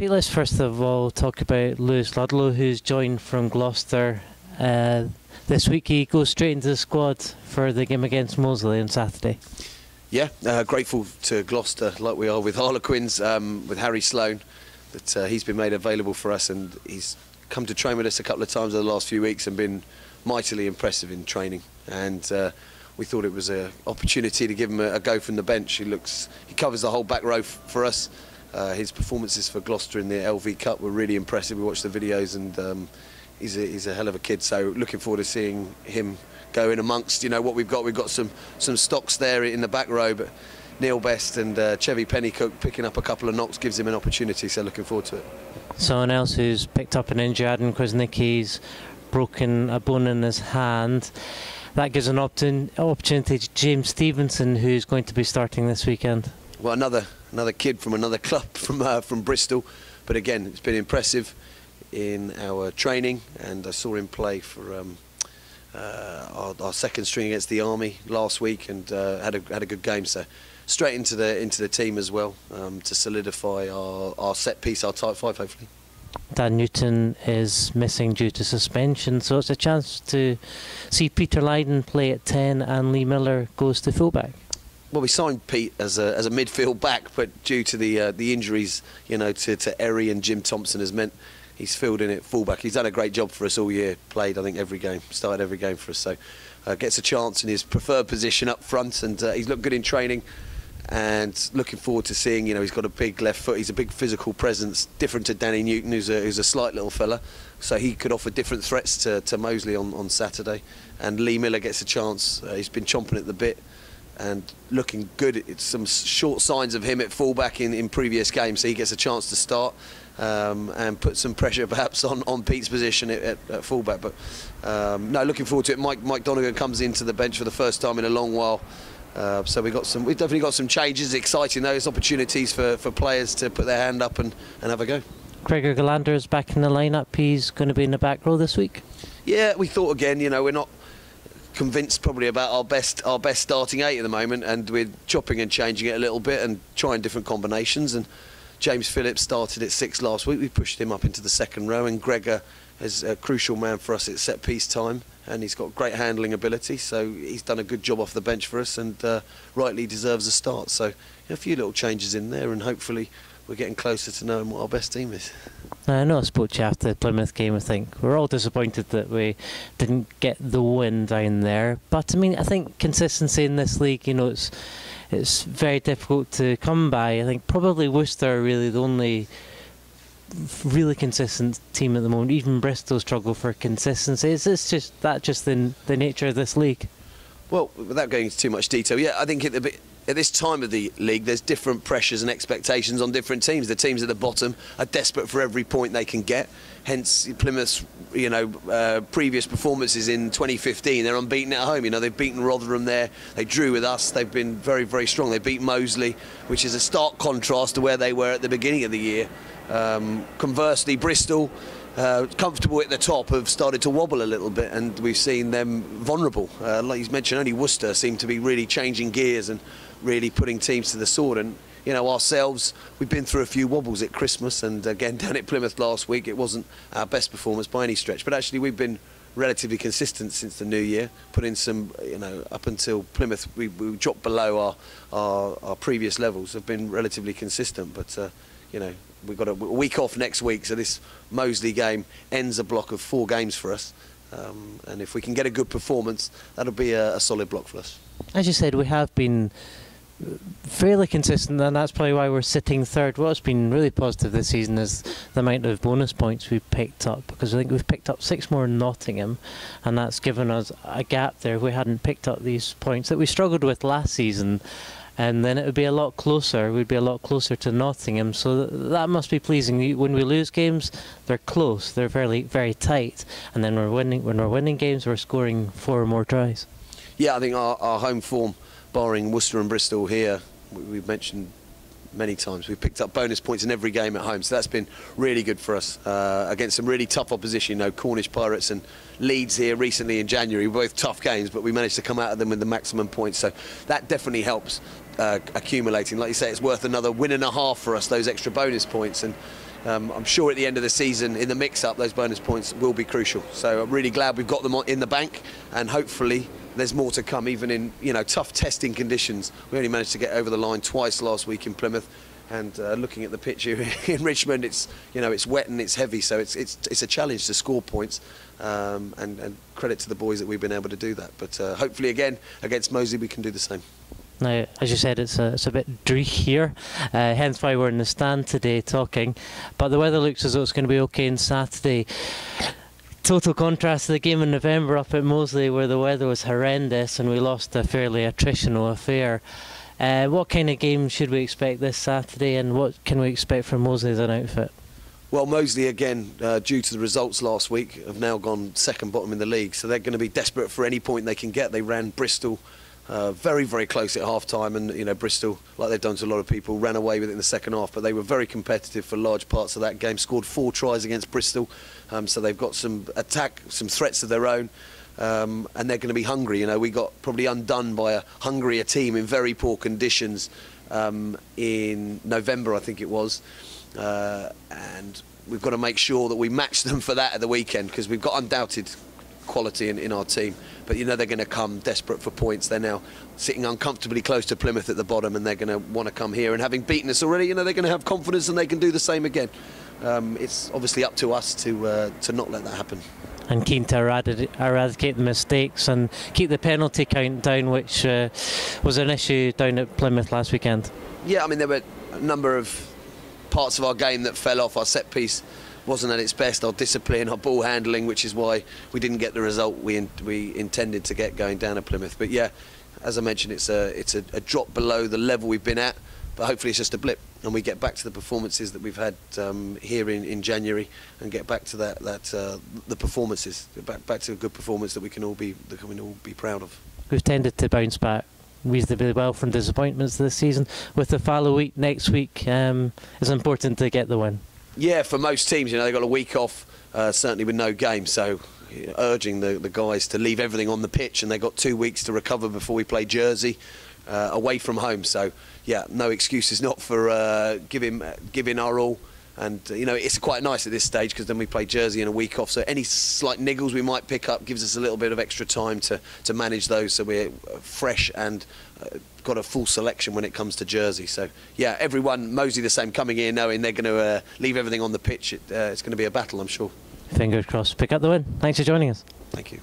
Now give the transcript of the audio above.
Pete, let's first of all talk about Lewis Ludlow, who's joined from Gloucester this week. He goes straight into the squad for the game against Moseley on Saturday. Yeah, grateful to Gloucester, like we are with Harlequins, with Harry Sloan, that he's been made available for us, and he's come to train with us a couple of times over the last few weeks and been mightily impressive in training. And we thought it was an opportunity to give him a go from the bench. He covers the whole back row for us. His performances for Gloucester in the LV Cup were really impressive. We watched the videos, and he's a hell of a kid. So looking forward to seeing him go in amongst what we've got. We've got some stocks there in the back row, but Neil Best and Chevy Pennycook picking up a couple of knocks gives him an opportunity. So looking forward to it. Someone else who's picked up an injury, Adam Kwasnicki's broken a bone in his hand. That gives an opportunity to James Stevenson, who's going to be starting this weekend. Well, another kid from another club from Bristol, but again, it's been impressive in our training, and I saw him play for our second string against the Army last week, and had a good game. So straight into the team as well, to solidify our set piece, our Type 5 hopefully. Dan Newton is missing due to suspension, so it's a chance to see Peter Lydon play at 10 and Lee Miller goes to fullback. Well, we signed Pete as a midfield back, but due to the injuries, to Erie and Jim Thompson, has meant he's filled in at fullback. He's done a great job for us all year. Played, I think, every game, started every game for us. So gets a chance in his preferred position up front, and he's looked good in training. And looking forward to seeing, he's got a big left foot. He's a big physical presence, different to Danny Newton, who's a slight little fella. So he could offer different threats to Moseley on Saturday. And Lee Miller gets a chance. He's been chomping at the bit and looking good. It's some short signs of him at fullback in previous games, so he gets a chance to start and put some pressure perhaps on Pete's position at fullback. But no, looking forward to it. Mike Donegan comes into the bench for the first time in a long while. So we've definitely got some changes. Exciting those opportunities for players to put their hand up and have a go. Gregor Galander is back in the lineup. He's going to be in the back row this week. Yeah, we thought again. We're not convinced probably about our best starting 8 at the moment, and we're chopping and changing it a little bit and trying different combinations. And James Phillips started at 6 last week. We pushed him up into the second row, and Gregor is a crucial man for us at set piece time, and he's got great handling ability, so he's done a good job off the bench for us, and rightly deserves a start. So a few little changes in there, and hopefully we're getting closer to knowing what our best team is. I know I spoke to you after the Plymouth game. I think we're all disappointed that we didn't get the win down there, but I think consistency in this league, it's very difficult to come by. I think probably Worcester are really the only really consistent team at the moment. Even Bristol struggle for consistency. Is this just the nature of this league? Well, without going into too much detail, yeah, I think at this time of the league, there's different pressures and expectations on different teams. The teams at the bottom are desperate for every point they can get. Hence Plymouth's, previous performances in 2015. They're unbeaten at home. They've beaten Rotherham there. They drew with us. They've been very, very strong. They beat Moseley, which is a stark contrast to where they were at the beginning of the year. Conversely, Bristol, comfortable at the top, have started to wobble a little bit, and we've seen them vulnerable. Like you mentioned, only Worcester seem to be really changing gears and really putting teams to the sword. And ourselves, we've been through a few wobbles at Christmas, and again down at Plymouth last week. It wasn't our best performance by any stretch, but actually we've been relatively consistent since the new year. Put in some, up until Plymouth, we dropped below our previous levels. Have been relatively consistent, but we've got a week off next week, so this Moseley game ends a block of 4 games for us. And if we can get a good performance, that'll be a solid block for us. As you said, we have been fairly consistent, and that's probably why we're sitting third. What's been really positive this season is the amount of bonus points we've picked up, because I think we've picked up 6 more in Nottingham, and that's given us a gap there. If we hadn't picked up these points that we struggled with last season, and then it would be a lot closer. We'd be a lot closer to Nottingham, so that must be pleasing. When we lose games, they're close, they're very tight, and then when we're winning games, we're scoring 4 or more tries. Yeah, I think our home form, barring Worcester and Bristol here, we've mentioned many times, we've picked up bonus points in every game at home, so that's been really good for us against some really tough opposition. Cornish Pirates and Leeds here recently in January, both tough games, but we managed to come out of them with the maximum points, so that definitely helps accumulating. Like you say, it's worth another win and a half for us, those extra bonus points. And I'm sure at the end of the season, in the mix-up, those bonus points will be crucial. So I'm really glad we've got them in the bank, and hopefully there's more to come, even in tough testing conditions. We only managed to get over the line twice last week in Plymouth, and looking at the pitch here in Richmond, it's wet and it's heavy, so it's a challenge to score points. And credit to the boys that we've been able to do that. But hopefully again against Moseley we can do the same. Now, as you said, it's a bit dreich here, hence why we're in the stand today talking. But the weather looks as though it's going to be okay on Saturday. Total contrast to the game in November up at Moseley, where the weather was horrendous and we lost a fairly attritional affair. What kind of game should we expect this Saturday, and what can we expect from Moseley as an outfit? Well, Moseley, again, due to the results last week, have now gone second bottom in the league, so they're going to be desperate for any point they can get. They ran Bristol very, very close at half-time, and Bristol, like they've done to a lot of people, ran away with it in the second half, but they were very competitive for large parts of that game, scored 4 tries against Bristol, so they've got some attack, some threats of their own, and they're going to be hungry. We got probably undone by a hungrier team in very poor conditions in November, I think it was. And we've got to make sure that we match them for that at the weekend, because we've got undoubted quality in our team, but they're going to come desperate for points. They're now sitting uncomfortably close to Plymouth at the bottom, and they're going to want to come here, and having beaten us already, they're going to have confidence and they can do the same again. It's obviously up to us to not let that happen. And keen to eradicate the mistakes and keep the penalty count down, which was an issue down at Plymouth last weekend. Yeah, there were a number of parts of our game that fell off. Our set piece wasn't at its best, our discipline, our ball handling, which is why we didn't get the result we intended to get going down at Plymouth. But yeah, as I mentioned, it's a drop below the level we've been at, but hopefully it's just a blip and we get back to the performances that we've had here in January, and get back to the performances, back to a good performance that we can all be proud of. We've tended to bounce back reasonably well from disappointments this season. With the fallow week next week, it's important to get the win. Yeah, for most teams, they've got a week off, certainly with no game, so urging the guys to leave everything on the pitch, and they've got 2 weeks to recover before we play Jersey away from home. So yeah, no excuses not for giving our all. And it's quite nice at this stage, because then we play Jersey in a week off, so any slight niggles we might pick up gives us a little bit of extra time to manage those, so we're fresh and got a full selection when it comes to Jersey. So yeah, everyone, Moseley the same, coming in knowing they're going to leave everything on the pitch. It's going to be a battle, I'm sure. Fingers crossed. Pick up the win. Thanks for joining us. Thank you.